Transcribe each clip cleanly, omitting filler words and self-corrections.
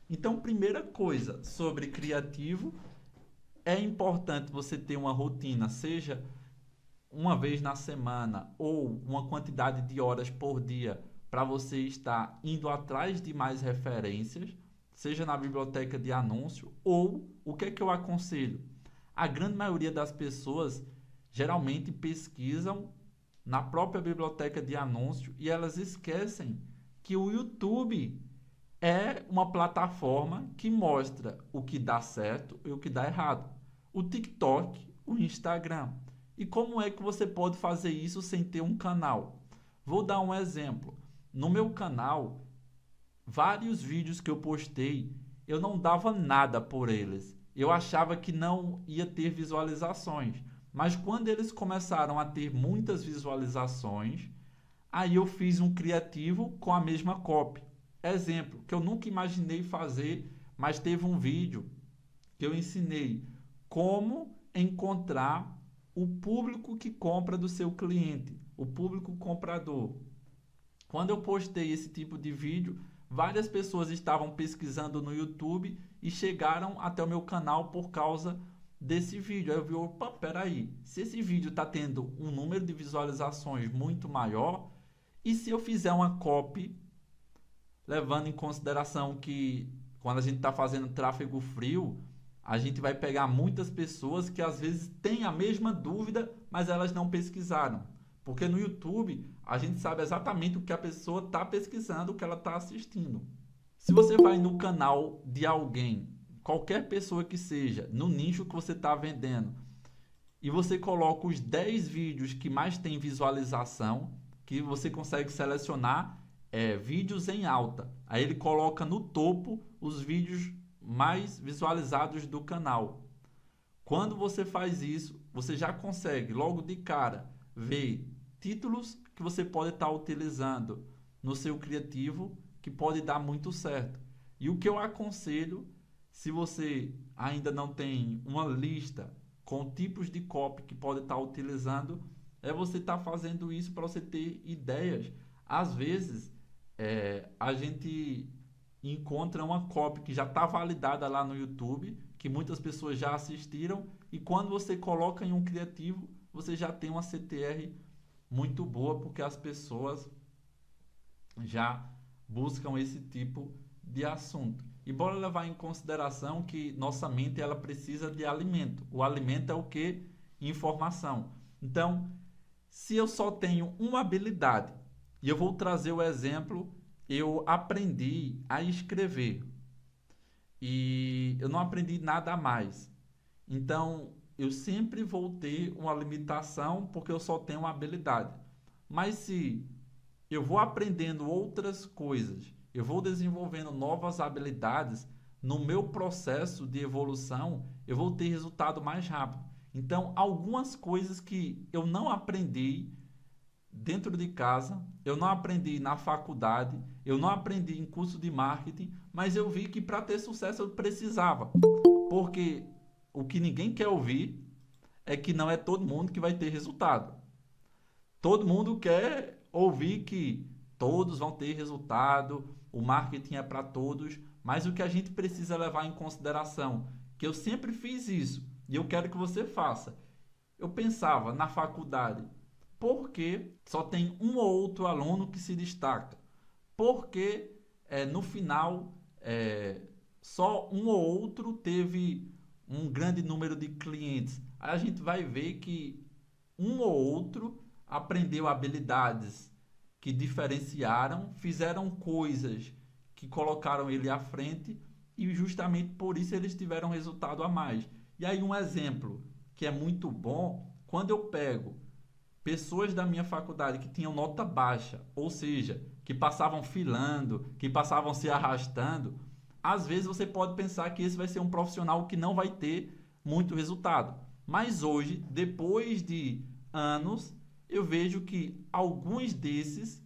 Então, primeira coisa sobre criativo, é importante você ter uma rotina, seja uma vez na semana ou uma quantidade de horas por dia para você estar indo atrás de mais referências, seja na biblioteca de anúncio ou o que é que eu aconselho? A grande maioria das pessoas geralmente pesquisam na própria biblioteca de anúncio e elas esquecem que o YouTube é uma plataforma que mostra o que dá certo e o que dá errado. O TikTok, o Instagram. E como é que você pode fazer isso sem ter um canal? Vou dar um exemplo. No meu canal, vários vídeos que eu postei, eu não dava nada por eles. Eu achava que não ia ter visualizações. Mas quando eles começaram a ter muitas visualizações, aí eu fiz um criativo com a mesma copy. Exemplo, que eu nunca imaginei fazer, mas teve um vídeo que eu ensinei como encontrar o público que compra do seu cliente, o público comprador. Quando eu postei esse tipo de vídeo, várias pessoas estavam pesquisando no YouTube e chegaram até o meu canal por causa desse vídeo. Aí eu vi, opa, peraí, se esse vídeo está tendo um número de visualizações muito maior, e se eu fizer uma copy, levando em consideração que quando a gente está fazendo tráfego frio, a gente vai pegar muitas pessoas que às vezes têm a mesma dúvida, mas elas não pesquisaram. Porque no YouTube a gente sabe exatamente o que a pessoa está pesquisando, o que ela está assistindo. Se você vai no canal de alguém, qualquer pessoa que seja, no nicho que você está vendendo, e você coloca os 10 vídeos que mais tem visualização, que você consegue selecionar vídeos em alta. Aí ele coloca no topo os vídeos mais visualizados do canal. Quando você faz isso, você já consegue logo de cara ver títulos que você pode estar utilizando no seu criativo que pode dar muito certo. E o que eu aconselho, se você ainda não tem uma lista com tipos de copy que pode estar utilizando, é você estar fazendo isso para você ter ideias. Às vezes, a gente encontra uma copy que já está validada lá no YouTube, que muitas pessoas já assistiram, e quando você coloca em um criativo, você já tem uma CTR muito boa, porque as pessoas já buscam esse tipo de assunto. E bora levar em consideração que nossa mente ela precisa de alimento. O alimento é o que? Informação. Então, se eu só tenho uma habilidade, e eu vou trazer o exemplo, eu aprendi a escrever e eu não aprendi nada a mais. Então, eu sempre vou ter uma limitação porque eu só tenho uma habilidade. Mas se eu vou aprendendo outras coisas, eu vou desenvolvendo novas habilidades, no meu processo de evolução, eu vou ter resultado mais rápido. Então, algumas coisas que eu não aprendi dentro de casa, eu não aprendi na faculdade, eu não aprendi em curso de marketing, mas eu vi que para ter sucesso eu precisava. Porque o que ninguém quer ouvir é que não é todo mundo que vai ter resultado. Todo mundo quer ouvir que todos vão ter resultado, o marketing é para todos, mas o que a gente precisa levar em consideração, que eu sempre fiz isso e eu quero que você faça. Eu pensava na faculdade, por que só tem um ou outro aluno que se destaca? Porque no final só um ou outro teve um grande número de clientes. Aí a gente vai ver que um ou outro aprendeu habilidades que diferenciaram, fizeram coisas que colocaram ele à frente e justamente por isso eles tiveram resultado a mais. E aí um exemplo que é muito bom, quando eu pego pessoas da minha faculdade que tinham nota baixa, ou seja, que passavam filando, que passavam se arrastando, às vezes você pode pensar que esse vai ser um profissional que não vai ter muito resultado. Mas hoje, depois de anos, eu vejo que alguns desses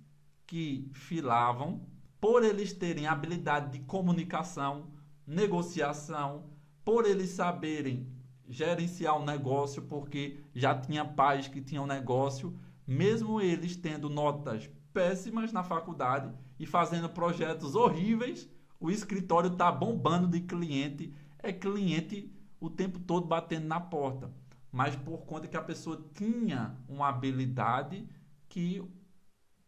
que filavam, por eles terem habilidade de comunicação, negociação, por eles saberem gerenciar um negócio, porque já tinha pais que tinham negócio, mesmo eles tendo notas péssimas na faculdade e fazendo projetos horríveis, o escritório está bombando de cliente, é cliente o tempo todo batendo na porta. Mas por conta que a pessoa tinha uma habilidade que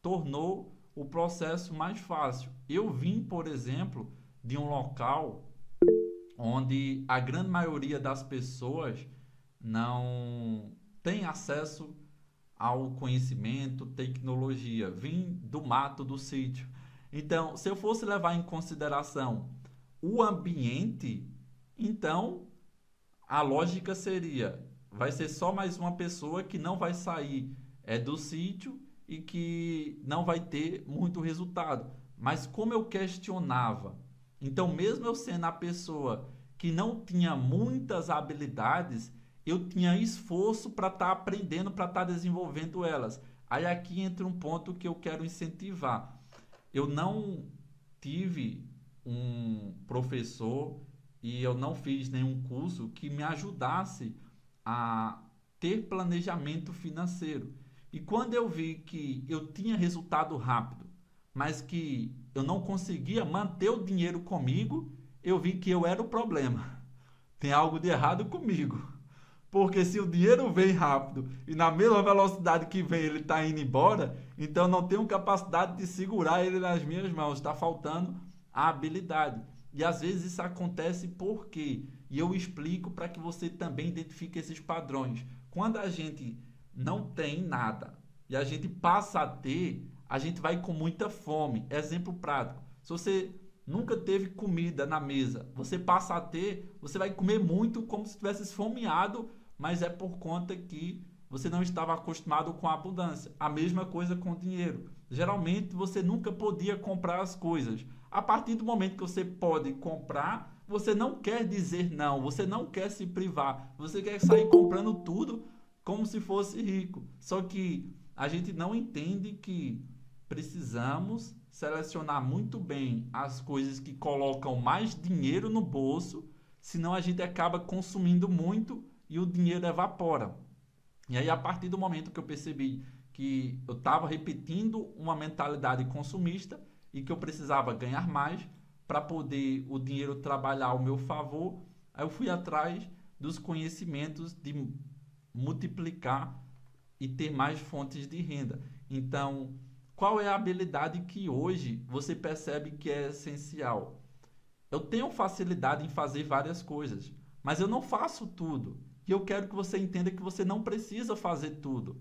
tornou o processo mais fácil. Eu vim, por exemplo, de um local onde a grande maioria das pessoas não tem acesso ao conhecimento, tecnologia. Vim do mato, do sítio. Então, se eu fosse levar em consideração o ambiente, então a lógica seria: vai ser só mais uma pessoa que não vai sair do sítio e que não vai ter muito resultado. Mas como eu questionava, então mesmo eu sendo a pessoa que não tinha muitas habilidades, eu tinha esforço para estar aprendendo, para estar desenvolvendo elas. Aí aqui entra um ponto que eu quero incentivar. Eu não tive um professor e eu não fiz nenhum curso que me ajudasse a ter planejamento financeiro. E quando eu vi que eu tinha resultado rápido, mas que eu não conseguia manter o dinheiro comigo, eu vi que eu era o problema. Tem algo de errado comigo. Porque se o dinheiro vem rápido e na mesma velocidade que vem ele está indo embora, então eu não tenho capacidade de segurar ele nas minhas mãos. Está faltando a habilidade. E às vezes isso acontece por quê? E eu explico para que você também identifique esses padrões. Quando a gente não tem nada e a gente passa a ter, a gente vai com muita fome. Exemplo prático. Se você nunca teve comida na mesa, você passa a ter, você vai comer muito como se estivesse esfomeado, mas é por conta que você não estava acostumado com a abundância. A mesma coisa com o dinheiro. Geralmente você nunca podia comprar as coisas. A partir do momento que você pode comprar, você não quer dizer não, você não quer se privar, você quer sair comprando tudo como se fosse rico. Só que a gente não entende que precisamos selecionar muito bem as coisas que colocam mais dinheiro no bolso, senão a gente acaba consumindo muito e o dinheiro evapora. E aí, a partir do momento que eu percebi que eu estava repetindo uma mentalidade consumista e que eu precisava ganhar mais para poder o dinheiro trabalhar ao meu favor, aí eu fui atrás dos conhecimentos de multiplicar e ter mais fontes de renda. Então, qual é a habilidade que hoje você percebe que é essencial? Eu tenho facilidade em fazer várias coisas, mas eu não faço tudo. E eu quero que você entenda que você não precisa fazer tudo.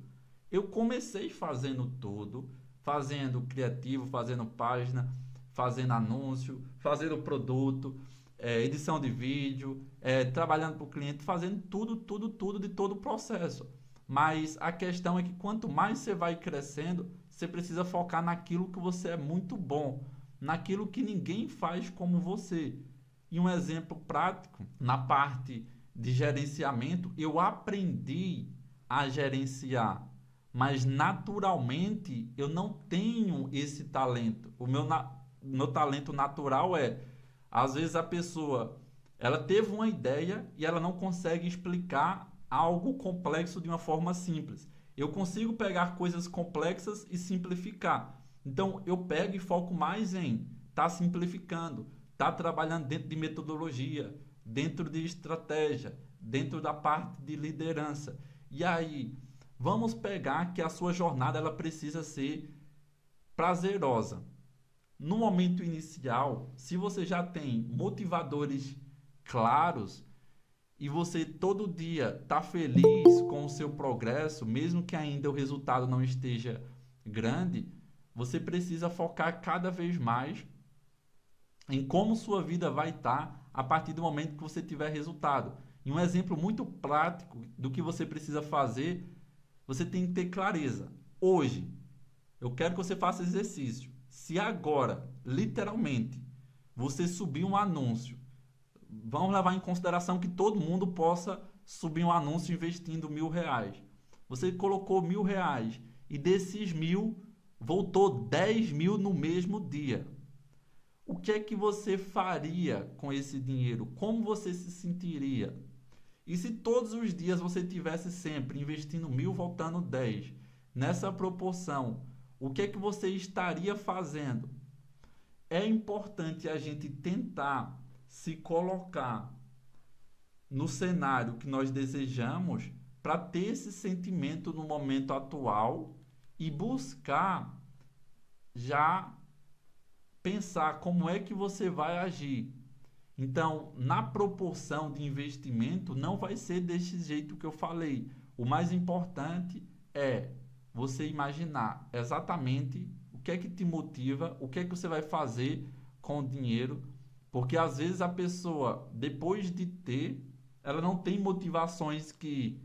Eu comecei fazendo tudo, fazendo criativo, fazendo página, fazendo anúncio, fazendo produto, edição de vídeo, trabalhando para o cliente, fazendo tudo de todo o processo. Mas a questão é que quanto mais você vai crescendo, você precisa focar naquilo que você é muito bom, naquilo que ninguém faz como você. E um exemplo prático, na parte de gerenciamento, eu aprendi a gerenciar, mas naturalmente eu não tenho esse talento. Meu talento natural às vezes a pessoa, ela teve uma ideia e ela não consegue explicar algo complexo de uma forma simples. Eu consigo pegar coisas complexas e simplificar. Então eu pego e foco mais em estar simplificando, estar trabalhando dentro de metodologia, dentro de estratégia, dentro da parte de liderança. E aí, vamos pegar que a sua jornada ela precisa ser prazerosa. No momento inicial, se você já tem motivadores claros e você todo dia está feliz com o seu progresso, mesmo que ainda o resultado não esteja grande, você precisa focar cada vez mais em como sua vida vai estar a partir do momento que você tiver resultado. E um exemplo muito prático do que você precisa fazer, você tem que ter clareza. Hoje, eu quero que você faça exercício. Se agora, literalmente, você subir um anúncio, vamos levar em consideração que todo mundo possa subir um anúncio investindo R$1.000. Você colocou R$1.000 e desses 1.000 voltou 10.000 no mesmo dia. O que é que você faria com esse dinheiro? Como você se sentiria? E se todos os dias você tivesse sempre investindo 1.000, voltando 10, nessa proporção, o que é que você estaria fazendo? é importante a gente tentar se colocar no cenário que nós desejamos para ter esse sentimento no momento atual e buscar já pensar como é que você vai agir. Então, na proporção de investimento, não vai ser desse jeito que eu falei. O mais importante é você imaginar exatamente o que é que te motiva, o que é que você vai fazer com o dinheiro, porque às vezes a pessoa, depois de ter, ela não tem motivações que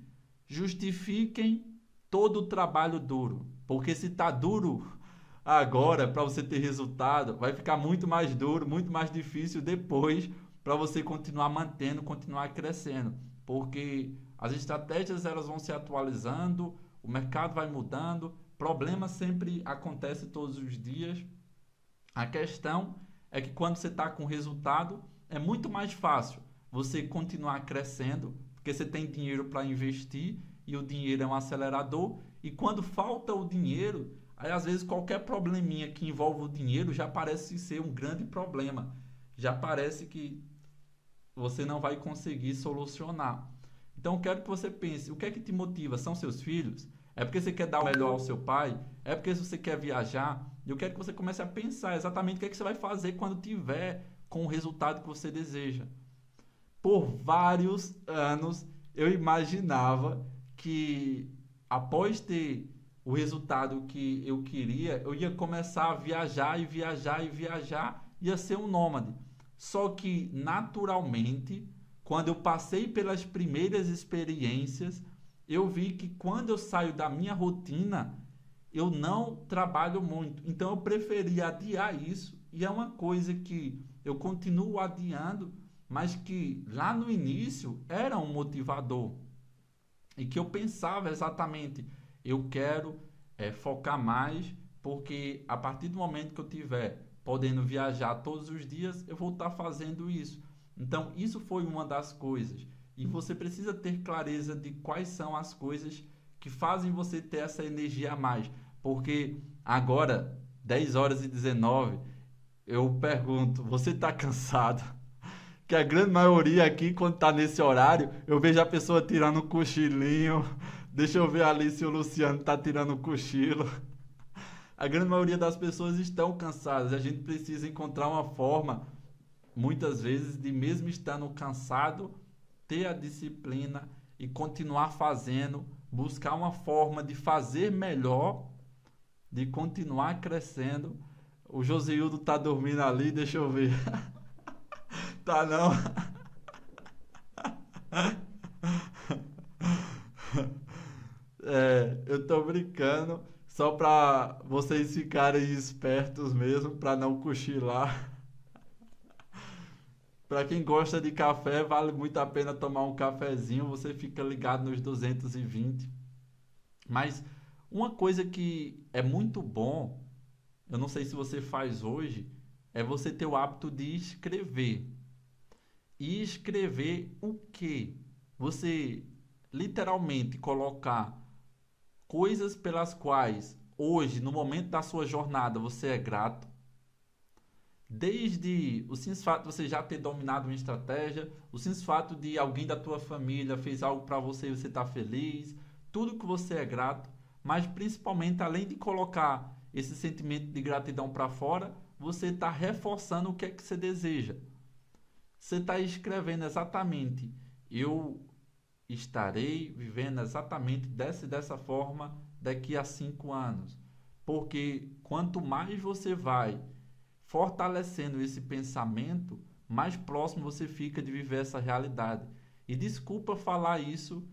justifiquem todo o trabalho duro. Porque se está duro agora para você ter resultado, vai ficar muito mais duro, muito mais difícil depois para você continuar mantendo, continuar crescendo. Porque as estratégias elas vão se atualizando, o mercado vai mudando, problemas sempre acontecem todos os dias. A questão é que quando você está com resultado, é muito mais fácil você continuar crescendo, porque você tem dinheiro para investir e o dinheiro é um acelerador. E quando falta o dinheiro, aí às vezes qualquer probleminha que envolve o dinheiro já parece ser um grande problema. Já parece que você não vai conseguir solucionar. Então eu quero que você pense, o que é que te motiva? São seus filhos? É porque você quer dar o melhor ao seu pai? É porque você quer viajar? Eu quero que você comece a pensar exatamente o que é que você vai fazer quando tiver com o resultado que você deseja. Por vários anos eu imaginava que após ter o resultado que eu queria, eu ia começar a viajar e viajar e viajar, ia ser um nômade. Só que naturalmente, quando eu passei pelas primeiras experiências, eu vi que quando eu saio da minha rotina, eu não trabalho muito. Então eu preferi adiar isso, e é uma coisa que eu continuo adiando, mas que lá no início era um motivador. E que eu pensava exatamente, eu quero focar mais, porque a partir do momento que eu tiver podendo viajar todos os dias, eu vou estar fazendo isso. Então, isso foi uma das coisas. E você precisa ter clareza de quais são as coisas que fazem você ter essa energia a mais. Porque agora, 10h19, eu pergunto, você está cansado? Que a grande maioria aqui, quando está nesse horário, eu vejo a pessoa tirando um cochilinho. Deixa eu ver ali se o Luciano está tirando um cochilo. A grande maioria das pessoas estão cansadas. A gente precisa encontrar uma forma, muitas vezes, de mesmo estando cansado, ter a disciplina e continuar fazendo, buscar uma forma de fazer melhor, de continuar crescendo. O Joseildo está dormindo ali, deixa eu ver. Tá não. Eu tô brincando, só para vocês ficarem espertos mesmo, para não cochilar. Para quem gosta de café, vale muito a pena tomar um cafezinho, você fica ligado nos 220. Mas uma coisa que é muito bom, eu não sei se você faz hoje, é você ter o hábito de escrever. E escrever o quê? Você literalmente colocar coisas pelas quais hoje, no momento da sua jornada, você é grato. Desde o simples fato de você já ter dominado uma estratégia, o simples fato de alguém da tua família fez algo para você e você está feliz, tudo que você é grato, mas principalmente além de colocar esse sentimento de gratidão para fora, você está reforçando o que é que você deseja. Você está escrevendo exatamente, eu estarei vivendo exatamente dessa forma daqui a 5 anos. Porque quanto mais você vai fortalecendo esse pensamento, mais próximo você fica de viver essa realidade. E desculpa falar isso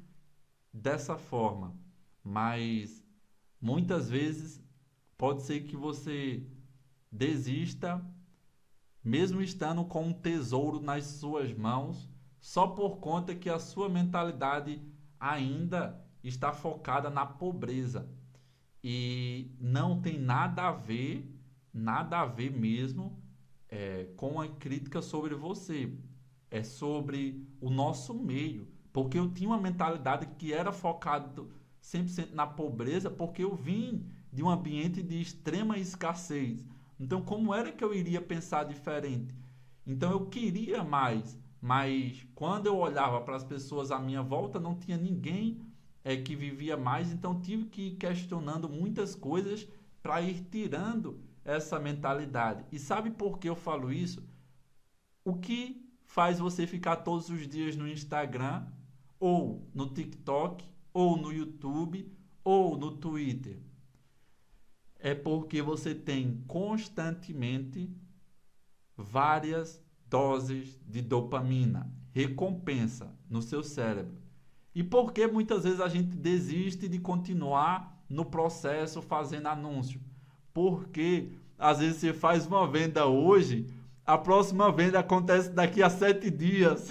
dessa forma, mas muitas vezes pode ser que você desista, mesmo estando com um tesouro nas suas mãos, só por conta que a sua mentalidade ainda está focada na pobreza. E não tem nada a ver mesmo com a crítica sobre você. É sobre o nosso meio. Porque eu tinha uma mentalidade que era focada 100% na pobreza, porque eu vim de um ambiente de extrema escassez. Então, como era que eu iria pensar diferente? Então, eu queria mais, mas quando eu olhava para as pessoas à minha volta, não tinha ninguém que vivia mais, então tive que ir questionando muitas coisas para ir tirando essa mentalidade. E sabe por que eu falo isso? O que faz você ficar todos os dias no Instagram, ou no TikTok, ou no YouTube, ou no Twitter? É porque você tem constantemente várias doses de dopamina, recompensa no seu cérebro. E por que muitas vezes a gente desiste de continuar no processo fazendo anúncio? Porque às vezes você faz uma venda hoje, a próxima venda acontece daqui a 7 dias.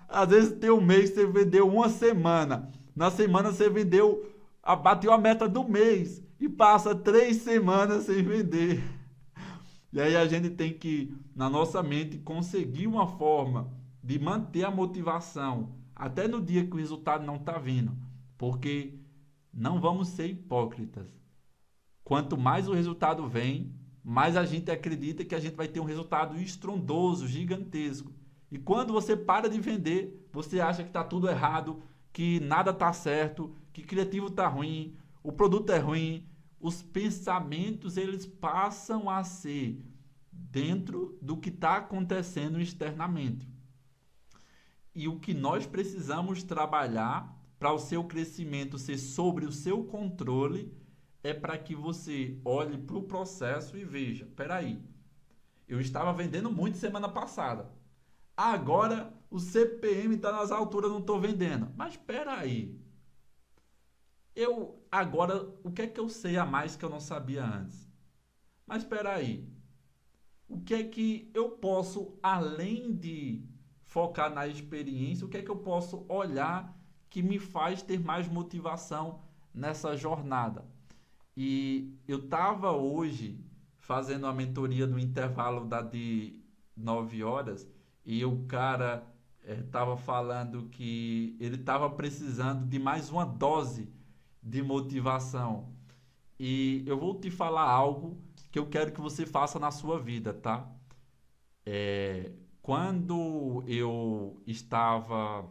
Às vezes tem um mês que você vendeu uma semana. Na semana você bateu a meta do mês e passa 3 semanas sem vender. E aí a gente tem que, na nossa mente, conseguir uma forma de manter a motivação até no dia que o resultado não está vindo. Porque não vamos ser hipócritas. Quanto mais o resultado vem, mais a gente acredita que a gente vai ter um resultado estrondoso, gigantesco. E quando você para de vender, você acha que está tudo errado, que nada está certo, que criativo está ruim, o produto é ruim. Os pensamentos, eles passam a ser dentro do que está acontecendo externamente. E o que nós precisamos trabalhar para o seu crescimento ser sobre o seu controle é para que você olhe para o processo e veja, peraí, eu estava vendendo muito semana passada, agora o CPM está nas alturas, não estou vendendo. Mas peraí, agora, o que é que eu sei a mais que eu não sabia antes? Mas espera aí, o que é que eu posso, além de focar na experiência, o que é que eu posso olhar que me faz ter mais motivação nessa jornada? E eu estava hoje fazendo a mentoria do intervalo de 9 horas e o cara estava falando que ele estava precisando de mais uma dose de motivação. E eu vou te falar algo que eu quero que você faça na sua vida, tá? Quando eu estava...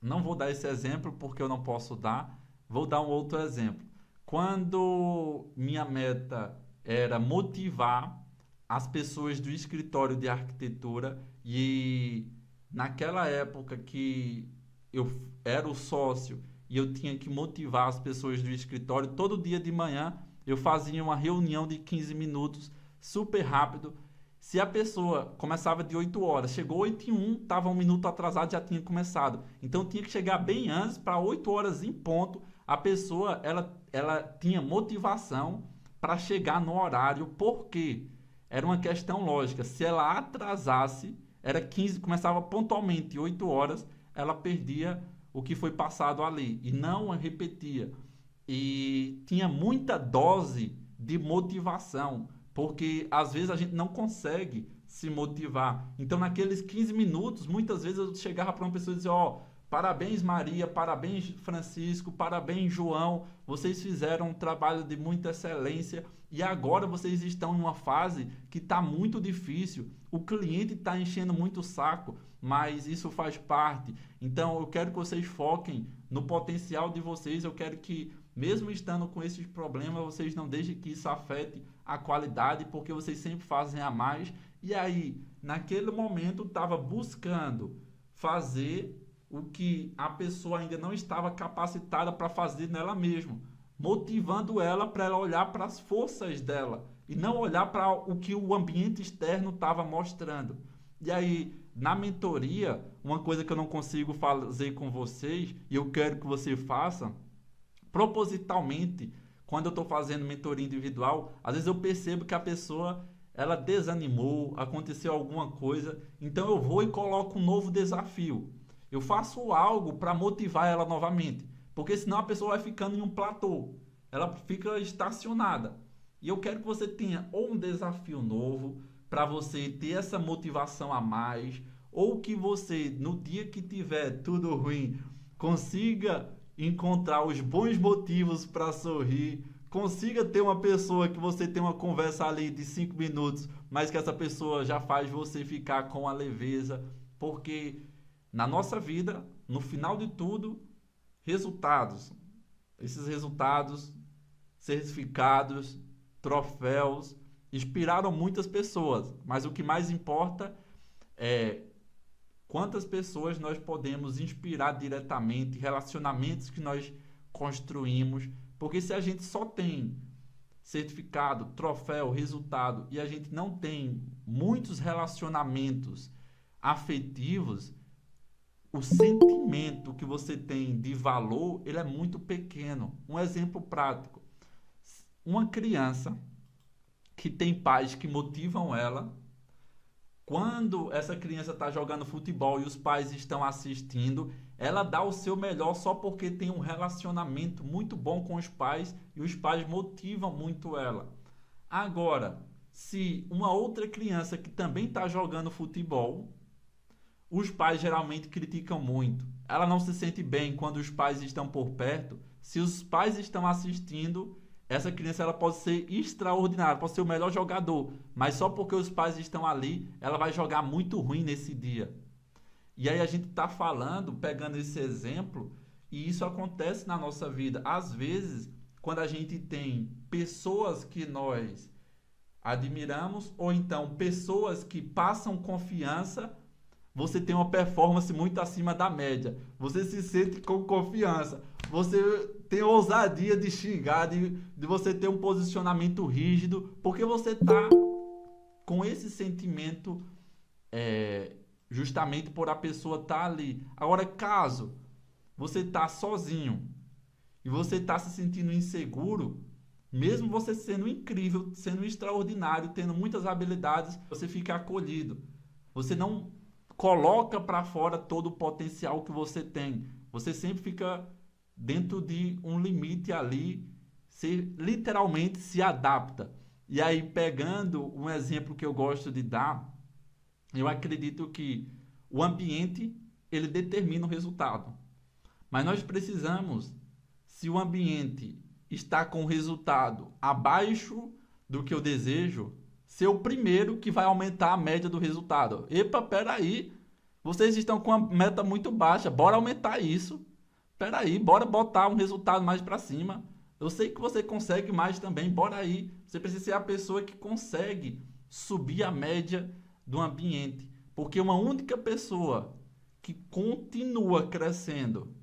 Não vou dar esse exemplo porque eu não posso dar. Vou dar um outro exemplo. Quando minha meta era motivar as pessoas do escritório de arquitetura e naquela época que eu era o sócio e eu tinha que motivar as pessoas do escritório, todo dia de manhã eu fazia uma reunião de 15 minutos, super rápido. Se a pessoa começava de 8 horas, chegou 8 e 1, estava um minuto atrasado, já tinha começado. Então tinha que chegar bem antes, para 8 horas em ponto, a pessoa ela tinha motivação para chegar no horário, porque era uma questão lógica. Se ela atrasasse, era 15, começava pontualmente 8 horas, ela perdia o que foi passado ali e não repetia. E tinha muita dose de motivação, porque às vezes a gente não consegue se motivar. Então, naqueles 15 minutos, muitas vezes eu chegava para uma pessoa e dizia: ó, parabéns Maria, parabéns Francisco, parabéns João, vocês fizeram um trabalho de muita excelência e agora vocês estão em uma fase que está muito difícil, o cliente está enchendo muito o saco, mas isso faz parte. Então eu quero que vocês foquem no potencial de vocês, eu quero que mesmo estando com esses problemas, vocês não deixem que isso afete a qualidade, porque vocês sempre fazem a mais. E aí, naquele momento, estava buscando fazer o que a pessoa ainda não estava capacitada para fazer nela mesma, motivando ela para ela olhar para as forças dela e não olhar para o que o ambiente externo estava mostrando. E aí, na mentoria, uma coisa que eu não consigo fazer com vocês, e eu quero que você faça, propositalmente, quando eu estou fazendo mentoria individual, às vezes eu percebo que a pessoa ela desanimou, aconteceu alguma coisa, então eu vou e coloco um novo desafio. Eu faço algo para motivar ela novamente, porque senão a pessoa vai ficando em um platô, ela fica estacionada. E eu quero que você tenha ou um desafio novo para você ter essa motivação a mais, ou que você, no dia que tiver tudo ruim, consiga encontrar os bons motivos para sorrir, consiga ter uma pessoa que você tem uma conversa ali de 5 minutos, mas que essa pessoa já faz você ficar com a leveza, porque na nossa vida, no final de tudo, resultados. Esses resultados, certificados, troféus, inspiraram muitas pessoas, mas o que mais importa é quantas pessoas nós podemos inspirar diretamente, relacionamentos que nós construímos, porque se a gente só tem certificado, troféu, resultado e a gente não tem muitos relacionamentos afetivos, o sentimento que você tem de valor, ele é muito pequeno. Um exemplo prático: uma criança que tem pais que motivam ela, quando essa criança está jogando futebol e os pais estão assistindo, ela dá o seu melhor só porque tem um relacionamento muito bom com os pais e os pais motivam muito ela. Agora, se uma outra criança que também está jogando futebol, os pais geralmente criticam muito. Ela não se sente bem quando os pais estão por perto. Se os pais estão assistindo, essa criança ela pode ser extraordinária, pode ser o melhor jogador, mas só porque os pais estão ali, ela vai jogar muito ruim nesse dia. E aí a gente está falando, pegando esse exemplo, e isso acontece na nossa vida. Às vezes, quando a gente tem pessoas que nós admiramos, ou então pessoas que passam confiança, você tem uma performance muito acima da média. Você se sente com confiança. Você tem ousadia de xingar, de você ter um posicionamento rígido, porque você está com esse sentimento justamente por a pessoa estar ali. Agora, caso você está sozinho e você está se sentindo inseguro, mesmo você sendo incrível, sendo extraordinário, tendo muitas habilidades, você fica acolhido. Você não coloca para fora todo o potencial que você tem. Você sempre fica dentro de um limite ali, você literalmente se adapta. E aí, pegando um exemplo que eu gosto de dar, eu acredito que o ambiente, ele determina o resultado. Mas nós precisamos, se o ambiente está com o resultado abaixo do que eu desejo, ser o primeiro que vai aumentar a média do resultado. Epa, peraí, vocês estão com uma meta muito baixa, bora aumentar isso. Peraí, bora botar um resultado mais para cima. Eu sei que você consegue mais também, bora aí. Você precisa ser a pessoa que consegue subir a média do ambiente. Porque uma única pessoa que continua crescendo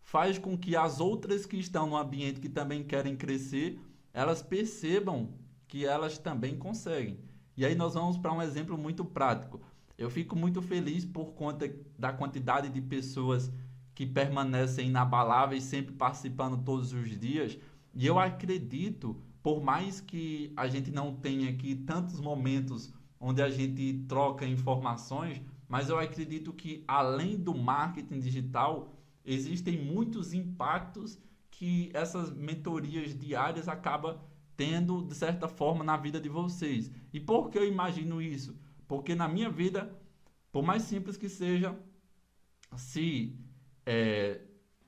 faz com que as outras que estão no ambiente que também querem crescer, elas percebam que elas também conseguem. E aí nós vamos para um exemplo muito prático. Eu fico muito feliz por conta da quantidade de pessoas que permanecem inabaláveis, sempre participando todos os dias. E eu acredito, por mais que a gente não tenha aqui tantos momentos onde a gente troca informações, mas eu acredito que além do marketing digital, existem muitos impactos que essas mentorias diárias acabam tendo, de certa forma, na vida de vocês. E por que eu imagino isso? Porque na minha vida, por mais simples que seja, se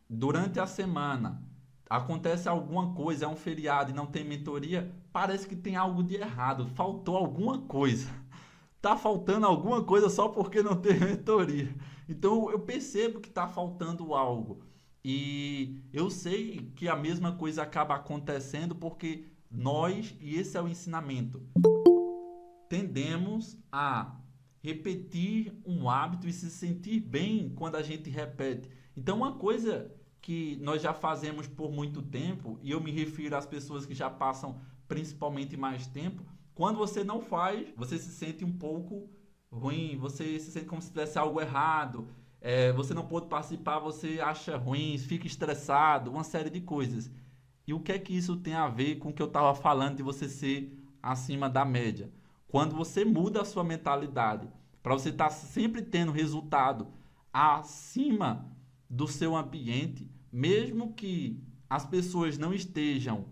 durante a semana acontece alguma coisa, é um feriado e não tem mentoria, parece que tem algo de errado, faltou alguma coisa. Tá faltando alguma coisa só porque não tem mentoria. Então eu percebo que está faltando algo. E eu sei que a mesma coisa acaba acontecendo porque nós, e esse é o ensinamento, tendemos a repetir um hábito e se sentir bem quando a gente repete. Então uma coisa que nós já fazemos por muito tempo, e eu me refiro às pessoas que já passam principalmente mais tempo, quando você não faz, você se sente um pouco ruim, você se sente como se tivesse algo errado, você não pôde participar, você acha ruim, fica estressado, uma série de coisas. E o que é que isso tem a ver com o que eu estava falando de você ser acima da média? Quando você muda a sua mentalidade, para você estar sempre tendo resultado acima do seu ambiente, mesmo que as pessoas não estejam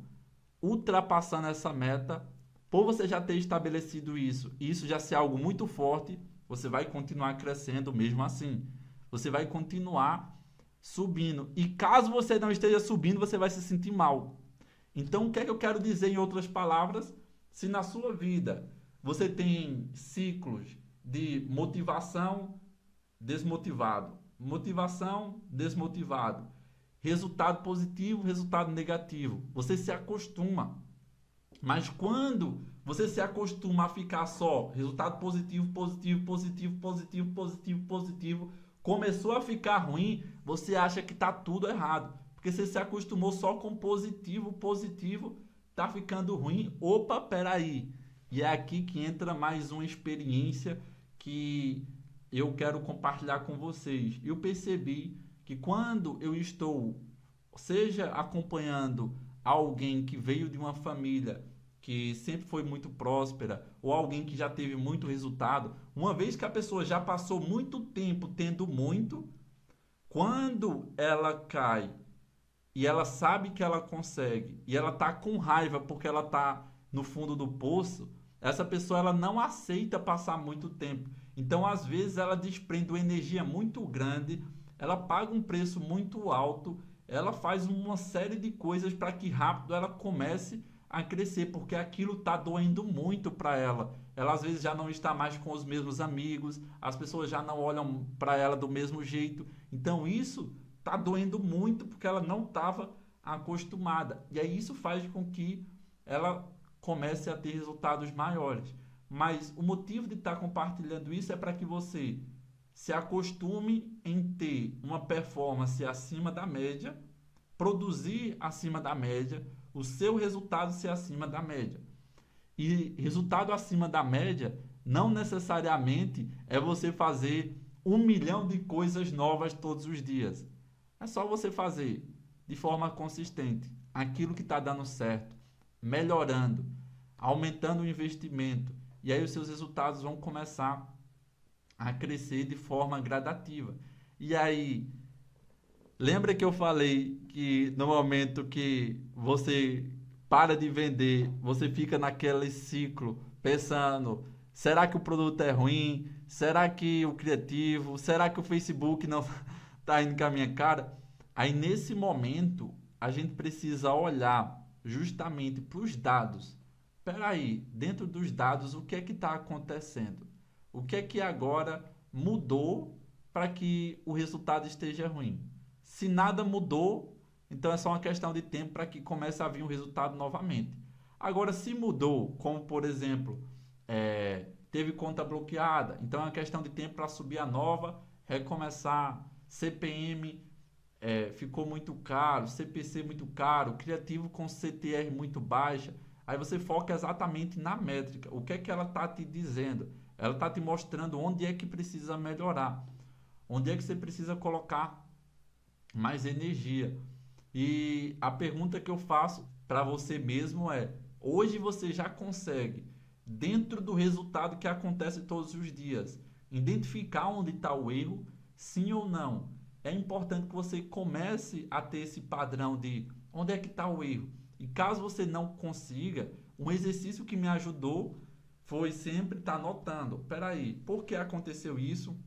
ultrapassando essa meta, por você já ter estabelecido isso, e isso já ser algo muito forte, você vai continuar crescendo mesmo assim. Você vai continuar subindo. E caso você não esteja subindo, você vai se sentir mal. Então, o que é que eu quero dizer em outras palavras? Se na sua vida você tem ciclos de motivação, desmotivado, motivação, desmotivado, resultado positivo, resultado negativo, você se acostuma. Mas quando você se acostuma a ficar só resultado positivo, positivo, positivo, positivo, positivo, positivo, começou a ficar ruim, você acha que está tudo errado. Porque você se acostumou só com positivo, positivo, está ficando ruim. Opa, peraí. E é aqui que entra mais uma experiência que eu quero compartilhar com vocês. Eu percebi que quando eu estou, seja acompanhando alguém que veio de uma família que sempre foi muito próspera, ou alguém que já teve muito resultado, uma vez que a pessoa já passou muito tempo tendo muito, quando ela cai e ela sabe que ela consegue, e ela tá com raiva porque ela tá no fundo do poço, essa pessoa ela não aceita passar muito tempo. Então, às vezes, ela desprende uma energia muito grande, ela paga um preço muito alto, ela faz uma série de coisas para que rápido ela comece a crescer, porque aquilo está doendo muito para ela. Ela às vezes já não está mais com os mesmos amigos, as pessoas já não olham para ela do mesmo jeito. Então isso está doendo muito porque ela não estava acostumada. E aí isso faz com que ela comece a ter resultados maiores. Mas o motivo de estar compartilhando isso é para que você se acostume em ter uma performance acima da média, produzir acima da média, o seu resultado ser acima da média. E resultado acima da média não necessariamente é você fazer 1 milhão de coisas novas todos os dias. É só você fazer de forma consistente aquilo que está dando certo, melhorando, aumentando o investimento. E aí os seus resultados vão começar a crescer de forma gradativa. E aí, lembra que eu falei que no momento que você para de vender, você fica naquele ciclo pensando, será que o produto é ruim? Será que o criativo? Será que o Facebook não está indo com a minha cara? Aí nesse momento, a gente precisa olhar justamente para os dados. Espera aí, dentro dos dados, o que é que está acontecendo? O que é que agora mudou para que o resultado esteja ruim? Se nada mudou, então é só uma questão de tempo para que comece a vir um resultado novamente. Agora, se mudou, como por exemplo, teve conta bloqueada, então é uma questão de tempo para subir a nova, recomeçar. CPM ficou muito caro, CPC muito caro, criativo com CTR muito baixa. Aí você foca exatamente na métrica. O que é que ela está te dizendo? Ela está te mostrando onde é que precisa melhorar, onde é que você precisa colocar mais energia. E a pergunta que eu faço para você mesmo é: hoje você já consegue, dentro do resultado que acontece todos os dias, identificar onde está o erro, sim ou não? É importante que você comece a ter esse padrão de onde é que está o erro. E caso você não consiga, um exercício que me ajudou foi sempre estar notando. Peraí, por que aconteceu isso?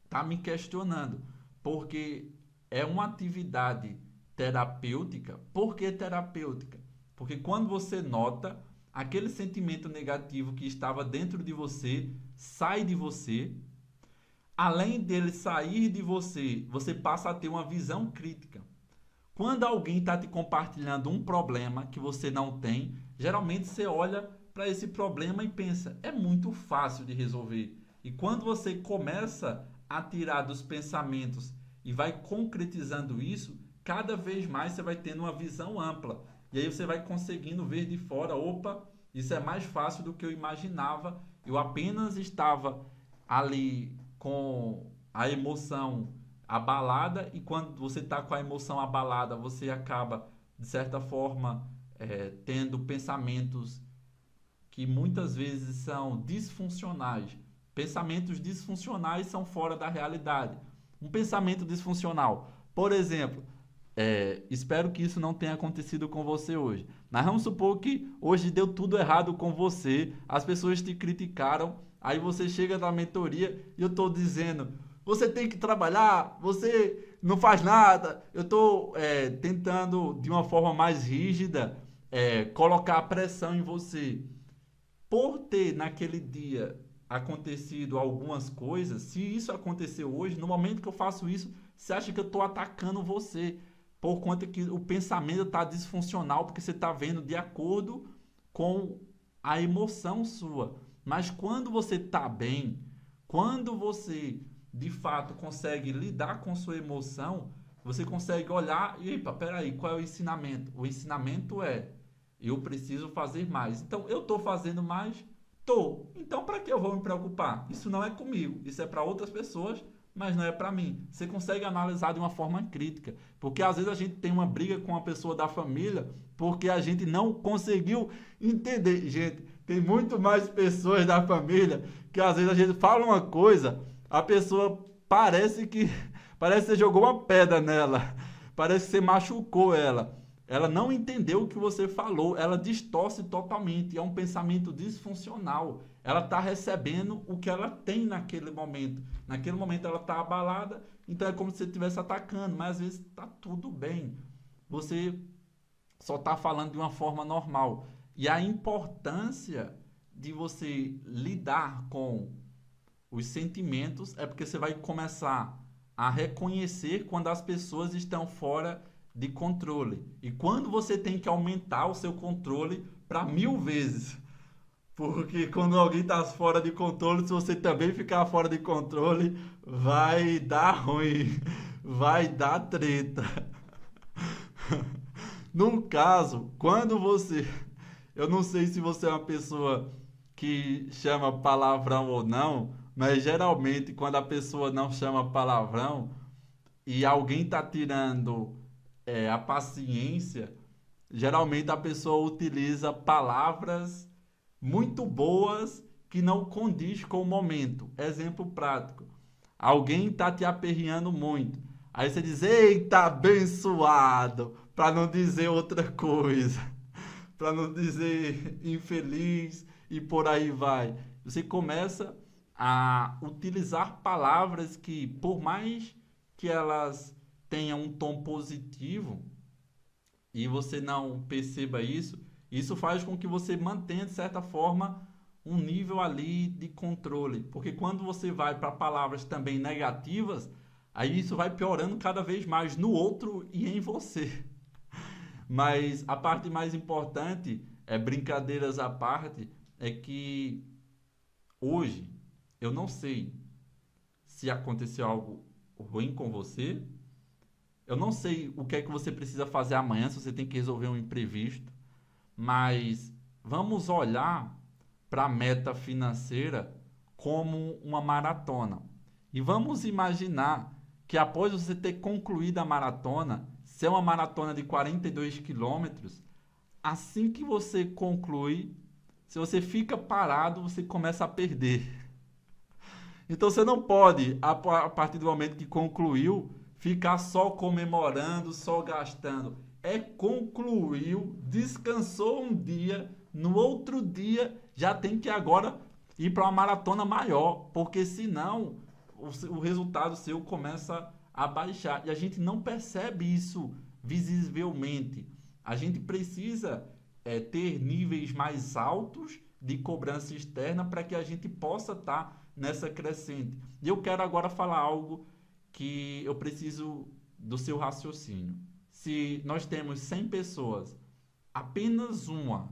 Tá me questionando. Porque é uma atividade terapêutica. Por que terapêutica? Porque quando você nota, aquele sentimento negativo que estava dentro de você sai de você. Além dele sair de você, você passa a ter uma visão crítica. Quando alguém está te compartilhando um problema que você não tem, geralmente você olha para esse problema e pensa, é muito fácil de resolver. E quando você começa a tirar dos pensamentos e vai concretizando isso, cada vez mais você vai tendo uma visão ampla. E aí você vai conseguindo ver de fora, opa, isso é mais fácil do que eu imaginava. Eu apenas estava ali com a emoção abalada, e quando você está com a emoção abalada, você acaba, de certa forma, tendo pensamentos que muitas vezes são disfuncionais. Pensamentos disfuncionais são fora da realidade. Um pensamento disfuncional, por exemplo, espero que isso não tenha acontecido com você hoje. Mas vamos supor que hoje deu tudo errado com você, as pessoas te criticaram, aí você chega na mentoria e eu estou dizendo, você tem que trabalhar, você não faz nada. Eu estou tentando, de uma forma mais rígida, colocar a pressão em você. Por ter naquele dia acontecido algumas coisas, se isso aconteceu hoje, no momento que eu faço isso, você acha que eu estou atacando você, por conta que o pensamento está disfuncional, porque você está vendo de acordo com a emoção sua. Mas quando você está bem, quando você de fato consegue lidar com sua emoção, você consegue olhar e, epa, peraí, qual é o ensinamento? O ensinamento é, eu preciso fazer mais. Então, eu estou fazendo mais? Tô. Então, para que eu vou me preocupar? Isso não é comigo, isso é para outras pessoas, mas não é para mim. Você consegue analisar de uma forma crítica, porque às vezes a gente tem uma briga com uma pessoa da família porque a gente não conseguiu entender. Gente, tem muito mais pessoas da família que às vezes a gente fala uma coisa, a pessoa parece que você jogou uma pedra nela, parece que você machucou ela. Ela não entendeu o que você falou, ela distorce totalmente, é um pensamento disfuncional. Ela está recebendo o que ela tem naquele momento. Naquele momento ela está abalada, então é como se você estivesse atacando, mas às vezes está tudo bem. Você só está falando de uma forma normal. E a importância de você lidar com os sentimentos é porque você vai começar a reconhecer quando as pessoas estão fora de controle. E quando você tem que aumentar o seu controle para 1000 vezes. Porque quando alguém está fora de controle, se você também ficar fora de controle, vai dar ruim, vai dar treta. No caso, quando você. Eu não sei se você é uma pessoa que chama palavrão ou não, mas geralmente quando a pessoa não chama palavrão e alguém está tirando a paciência, geralmente a pessoa utiliza palavras muito boas que não condiz com o momento. Exemplo prático. Alguém está te aperreando muito. Aí você diz, eita, abençoado, para não dizer outra coisa, para não dizer infeliz e por aí vai. Você começa a utilizar palavras que, por mais que elas tenham um tom positivo e você não perceba isso, isso faz com que você mantenha, de certa forma, um nível ali de controle. Porque quando você vai para palavras também negativas, aí isso vai piorando cada vez mais no outro e em você. Mas a parte mais importante, brincadeiras à parte, é que hoje eu não sei se aconteceu algo ruim com você, eu não sei o que é que você precisa fazer amanhã, se você tem que resolver um imprevisto, mas vamos olhar para a meta financeira como uma maratona. E vamos imaginar que após você ter concluído a maratona, se é uma maratona de 42 quilômetros, assim que você conclui, se você fica parado, você começa a perder. Então você não pode, a partir do momento que concluiu, ficar só comemorando, só gastando. Concluiu, descansou um dia, no outro dia já tem que agora ir para uma maratona maior, porque senão o resultado seu começa a baixar. E a gente não percebe isso visivelmente. A gente precisa ter níveis mais altos de cobrança externa para que a gente possa estar nessa crescente. E eu quero agora falar algo que eu preciso do seu raciocínio. Se nós temos 100 pessoas, apenas uma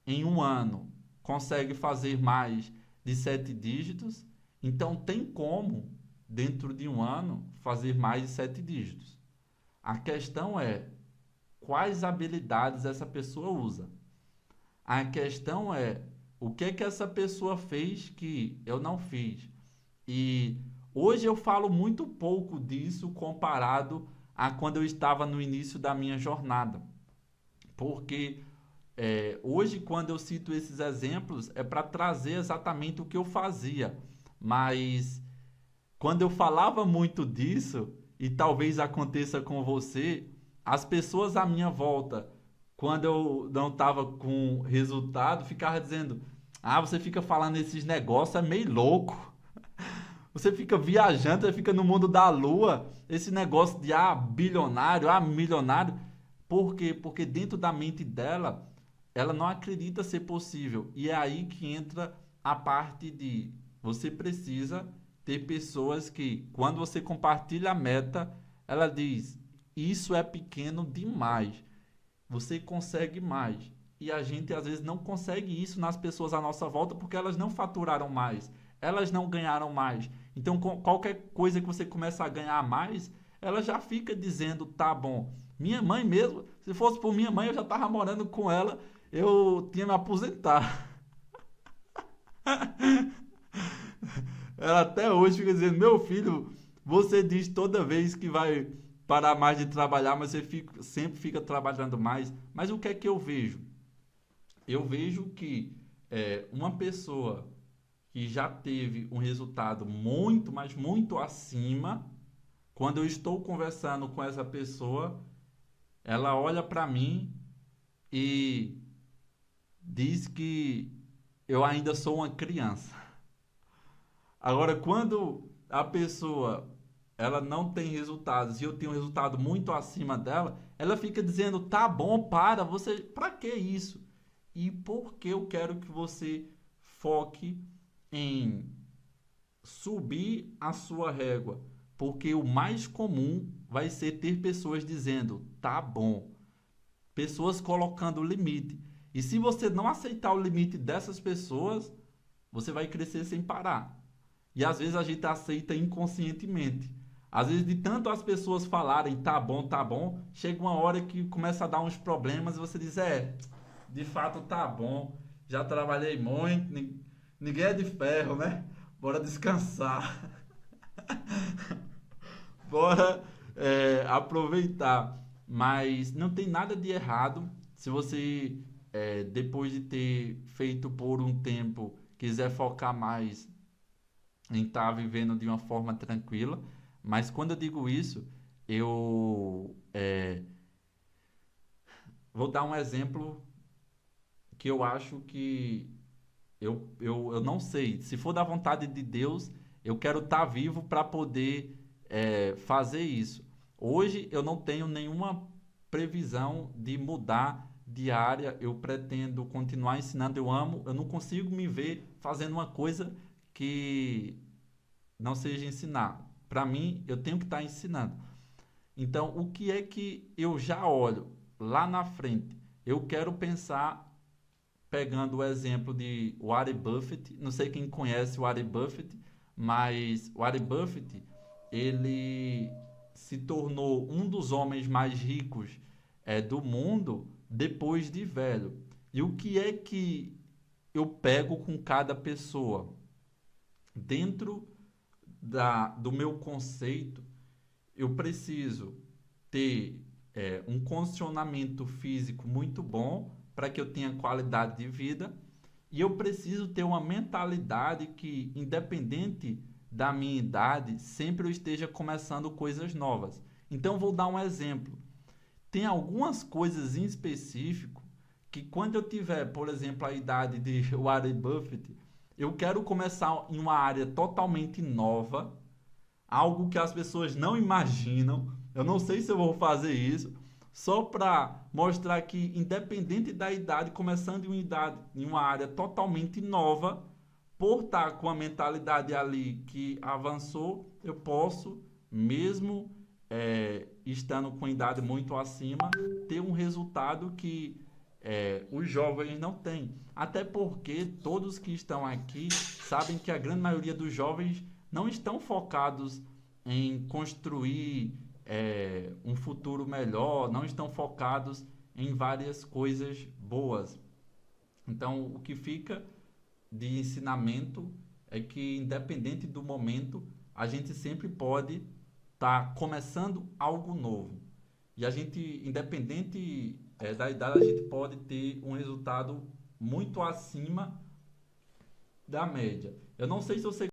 em um ano consegue fazer mais de 7 dígitos, então tem como, dentro de um ano, fazer mais de 7 dígitos. A questão é quais habilidades essa pessoa usa. A questão é o que é que essa pessoa fez que eu não fiz. E hoje eu falo muito pouco disso comparado a quando eu estava no início da minha jornada. Porque hoje, quando eu cito esses exemplos, é para trazer exatamente o que eu fazia. Mas quando eu falava muito disso, e talvez aconteça com você, as pessoas à minha volta, quando eu não estava com resultado, ficavam dizendo: ah, você fica falando esses negócios, é meio louco. Você fica viajando, você fica no mundo da lua, esse negócio de bilionário, milionário. Por quê? Porque dentro da mente dela, ela não acredita ser possível. E é aí que entra a parte de você precisa ter pessoas que, quando você compartilha a meta, ela diz: Isso é pequeno demais. Você consegue mais. E a gente às vezes não consegue isso nas pessoas à nossa volta porque elas não faturaram mais, elas não ganharam mais. Então, qualquer coisa que você começa a ganhar mais, ela já fica dizendo: Tá bom. Minha mãe mesmo, se fosse por minha mãe, eu já estava morando com ela, eu tinha me aposentado. Ela até hoje fica dizendo: Meu filho, você diz toda vez que vai parar mais de trabalhar, mas você sempre fica trabalhando mais. Mas o que é que eu vejo? Eu vejo que uma pessoa que já teve um resultado muito, mas muito acima, quando eu estou conversando com essa pessoa, ela olha para mim e diz que eu ainda sou uma criança. Agora, quando a pessoa ela não tem resultados e eu tenho um resultado muito acima dela, ela fica dizendo: Tá bom, para que isso? E por que eu quero que você foque em subir a sua régua? Porque o mais comum vai ser ter pessoas dizendo: Tá bom. Pessoas colocando o limite. E se você não aceitar o limite dessas pessoas, você vai crescer sem parar. E às vezes a gente aceita inconscientemente. Às vezes, de tanto as pessoas falarem tá bom, chega uma hora que começa a dar uns problemas e você diz: de fato tá bom, já trabalhei muito, ninguém é de ferro, né? Bora descansar, bora aproveitar. Mas não tem nada de errado se você, depois de ter feito por um tempo, quiser focar mais em estar vivendo de uma forma tranquila. Mas quando eu digo isso, eu vou dar um exemplo que eu acho que eu não sei. Se for da vontade de Deus, eu quero estar vivo para poder fazer isso. Hoje eu não tenho nenhuma previsão de mudar de área. Eu pretendo continuar ensinando. Eu não consigo me ver fazendo uma coisa que não seja ensinar. Para mim, eu tenho que estar ensinando. Então, o que é que eu já olho lá na frente? Eu quero pensar, pegando o exemplo de Warren Buffett. Não sei quem conhece o Warren Buffett, mas o Warren Buffett, ele se tornou um dos homens mais ricos do mundo depois de velho. E o que é que eu pego com cada pessoa? Dentro do meu conceito, eu preciso ter um condicionamento físico muito bom para que eu tenha qualidade de vida, e eu preciso ter uma mentalidade que, independente da minha idade, sempre eu esteja começando coisas novas. Então, vou dar um exemplo. Tem algumas coisas em específico que, quando eu tiver, por exemplo, a idade de Warren Buffett, eu quero começar em uma área totalmente nova, algo que as pessoas não imaginam. Eu não sei se eu vou fazer isso, só para mostrar que, independente da idade, começando em uma área totalmente nova, por estar com a mentalidade ali que avançou, eu posso, mesmo estando com idade muito acima, ter um resultado que os jovens não têm. Até porque todos que estão aqui sabem que a grande maioria dos jovens não estão focados em construir um futuro melhor, não estão focados em várias coisas boas. Então, o que fica de ensinamento é que, independente do momento, a gente sempre pode estar começando algo novo. E a gente, independente da idade, a gente pode ter um resultado muito acima da média. Eu não sei se você